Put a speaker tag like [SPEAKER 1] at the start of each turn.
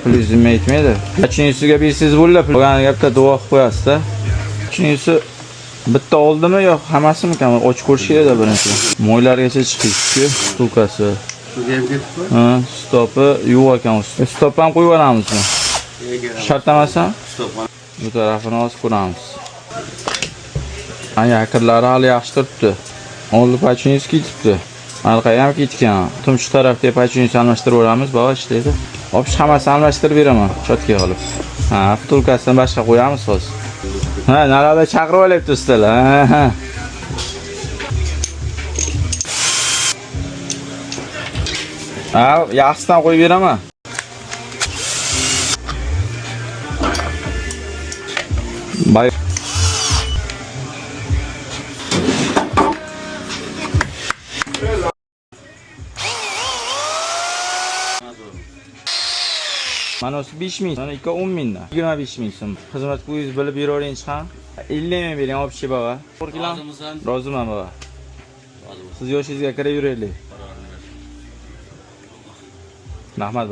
[SPEAKER 1] Plyusini aytmaydi. Uchinchisiga bersangiz bo'ladi. Qolgan gapda duo qilib qo'yasiz-da. Uchinchisi bitta oldimi yo'q, hammasimi kam ochib ko'rish kerak-da birinchi. Mo'ylargacha chiqdi-ku, stulkasi. Ha, stopi yo'q ekan. Stop ham qo'yib olamizmi? Shart emasmi? Stop. Bu tarafini osib ko'ramiz. Ana yakirlari hali yaxshi turibdi. Oldi pachiniz ketibdi. Arqaga ham ketgan. Tumshi tarafda pachiniz almashtirib o'ramiz, baba ishlaydi. Opish hammasini almashtirib beraman, chotga olib. Ha, vtulkasini boshqa qo'yamiz hozir. Ha, narada chaqirib olyapti ustalar. Ha. Ha, yaxshidan qo'yib beraman. Bay. Mana o'si 5000, mana 10 mingdan. 25 ming so'm. Xizmat qo'yingiz bilib beraveringiz ham. 50 ming bering, olib chiqib baba. Roziman baba. Siz yoshingizga kiraveraylik. Rahmat.